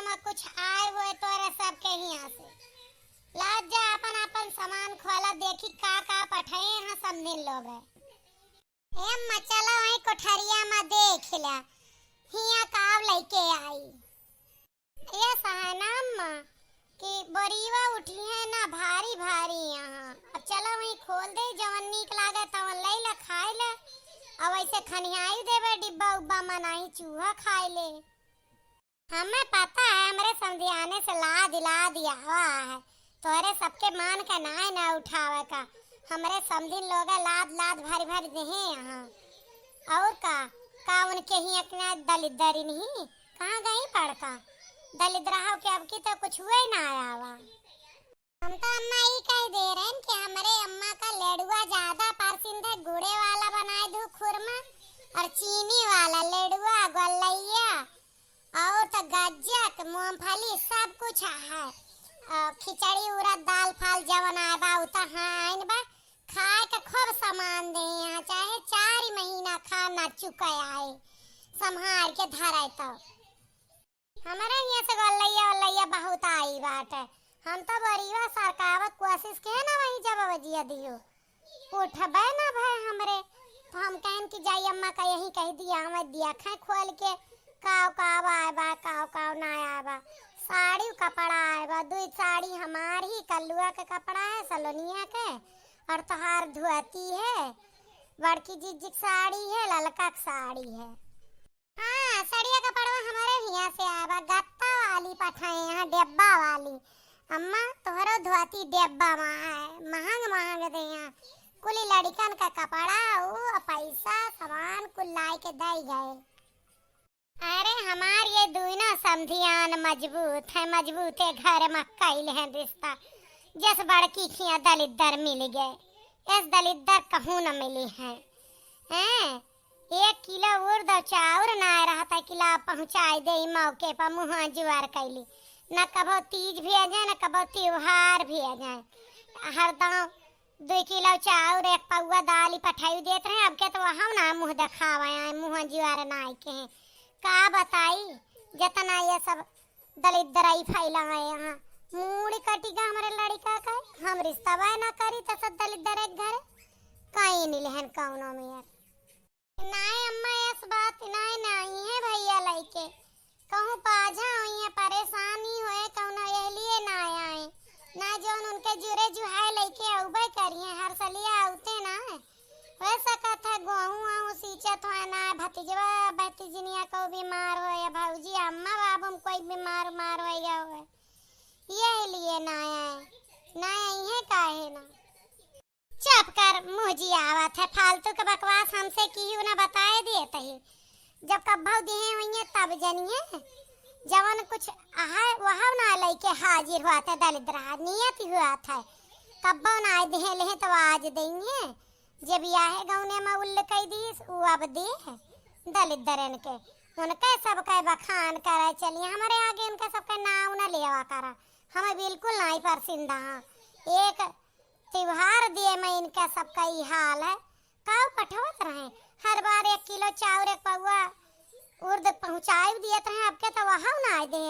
में कुछ आए हुए तोरे सबके यहाँ से लाज जा अपन अपन सामान खोला देखी का पठाए यहाँ सब दिन लोग है ए मचला वही कोठरिया में देख ला हिया काव लेके आई ये सहनाम कि बरीवा उठी है ना भारी भारी यहाँ अब चलो वही खोल दे जवन नीक लागे तवन ले ला खाए ले अब ऐसे खनियाई देवे डिब्बा उब्बा मनाई चूहा खाए ले हमें पता है हमरे समझियाने से ला दिया हुआ है तोरे सबके मान का ना उठावे का हमरे समझिन लोग लाद भारी भारी देहे यहाँ और का उनके ही अपना दलिद्री नहीं कहाँ गई पड़का दलित रहा के अब की तो कुछ हुआ ही ना आया हुआ हम तो अम्मा ही कह दे रहे हैं कि हमारे अम्मा का लेडुआ ज्यादा परसिंद है गुड़े वाला बनाए दो खुरमा और चीनी वाला लेडुआ गोलैया और तो गज्जक मूंगफली सब कुछ है खिचड़ी उड़द दाल फाल जवन आए बा उता हाँ बा खाए के खूब सामान दे यहाँ चाहे 4 महीना खाना चुका आए संभाल के धराए तो हमारे यहाँ से गोलैया बहुत आई बात है हम तो बड़ीवा सरकावत कोशिश के ना वही जब बजिया दियो उठबे ना भाई हमरे तो हम कहन कि जाई अम्मा का यही कह दिया हमें दिया खाए खोल के काव आए बा काव ना आए बा साड़ी कपड़ा आए बा 2 साड़ी हमारी कल्लुआ के कपड़ा है सलोनिया के और तोहार धोती है बड़की जीजी साड़ी है ललका साड़ी है हाँ साड़िया कपड़ा हमारे यहाँ से आए बा गत्ता वाली पठाए यहाँ डिब्बा वाली अम्मा तोहरो धोती डिब्बा में है महंग दे यहाँ कुल लड़कन का कपड़ा वो पैसा सामान कुल लाई के दे गए अरे हमार ये दोनों समधियान मजबूत है घर में कैल है रिश्ता जस बड़की खिया दलिद्दर मिल गए इस दलिद्दर कहूँ न मिली है 1 किलो उर्द चाउर ना रहता किला पहुँचाई दे मौके पर मुँह जुआर कैली न कभो तीज भी आ जाए न कभो त्योहार भी आ जाए हरदम 2 किलो चाउर 1 पौवा दाल पठाई देते रहे अब के तो वहाँ ना मुँह दिखावा मुँह जुआर ना के हैं का बताई जितना ये सब दलिद्राई फैला है यहाँ मूड़ी कटी का हमारे लड़का का हम रिश्ता बाय ना करी तो सब दलिद्र एक घर कहीं नहीं लहन कौनो में यार नाय अम्मा इस बात नहीं है भैया लइके कहूँ पाझा हुई है परेशानी होए कौनो ये लिए ना आए ना जो उनके जुरे जुहाए लइके औबे करिए हर सलिया आउते ना वैसा कथा गेहूं सींचत हो ना भतीजवा भतीजनिया को बीमार हो या भौजी अम्मा बाबू कोई बीमार हो या हो ये लिए ना आए काहे ना चुप कर मुझी आवत है फालतू के बकवास हमसे क्यों ना बताए दिए तही जब कब्बा दिए हुई तब जनिए जवन कुछ आए वहाँ ना लेके हाजिर हुआ था दलिद्र नियत हुआ था कब्बा ना दे ले तो आज देंगे जब यह गौने में उल्ल कई दीस वो अब दे दलिद्रन के उनके सबका बखान करे चलिए हमारे आगे उनका सबका नाव न लेवा करा हमें बिल्कुल नहीं परसिंदा एक त्योहार दिए में इनका सबका ही हाल है काव पठवत रहे हर बार 1 किलो चाउर 1 पौवा उर्द पहुँचाए दिए रहे अब के तो वहाँ ना आए दे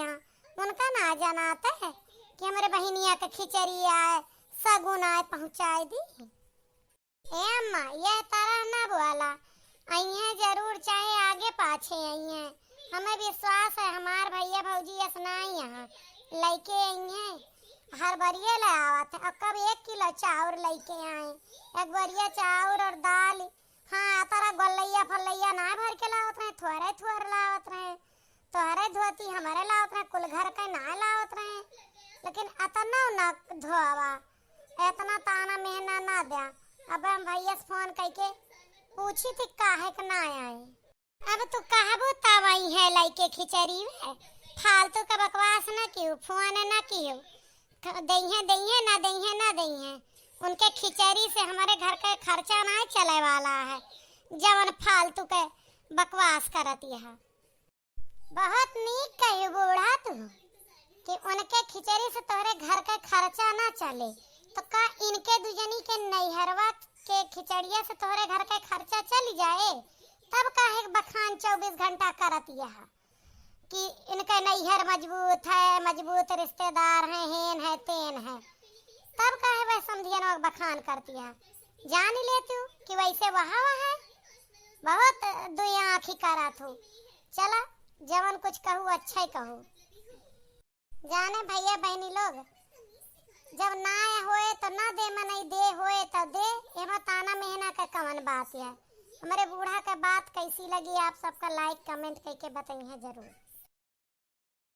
उनका ना जाना आता है कि हमारे बहनिया के खिचड़ी आए सगुन आए पहुँचाए दी ए अम्मा यह तरह न बोला आई जरूर चाहे आगे पाछे आई हमें विश्वास है हमार भैया भौजी ऐसा यहाँ लेके आई हर बरिया ले आवत है कब 1 किलो चाउर लेके आए 1 बरिया चाउर और दाल हाँ तारा गोलैया फलैया ना भर के लावत रहे थोड़े लावत रहे तोहरे धोती हमारे लावत रहे कुल घर का ना लावत रहे लेकिन अतना न धोवा इतना ताना मेहना ना दिया अब हम भैया से फोन करके पूछी थी काहे का ना आए अब तू कहबो तब आई है लाइके खिचड़ी में फालतू का बकवास ना क्यों फोन ना क्यों दइहे ना उनके खिचड़ी से हमारे घर का खर्चा ना चले वाला है जवन फालतू के बकवास करती है बहुत नीक कही बूढ़ा तू कि उनके खिचड़ी से तोहरे घर का खर्चा ना चले तो का इनके दुजनी के नैहरवा के खिचड़िया से तोहरे घर का खर्चा चल जाए तब काहे बखान 24 घंटा करत यह कि इनका नैहर मजबूत है, मजबूत रिश्तेदार हैं, हेन है तेन है, तब काहे वह समधियन बखान करती है। जान ही लेती हूँ कि वैसे वहाँ है, बहुत दुई आँखी करा थू। चला जवन कुछ कहूँ अच्छा ही कहूँ। जाने भैया बहनी लोग, जब ना होए तो ना दे, मनई दे होए तो दे, एमा ताना मेहना का कवन बात है। हमारे बूढ़ा का बात कैसी लगी आप सबका लाइक कमेंट करके बताइए जरूर।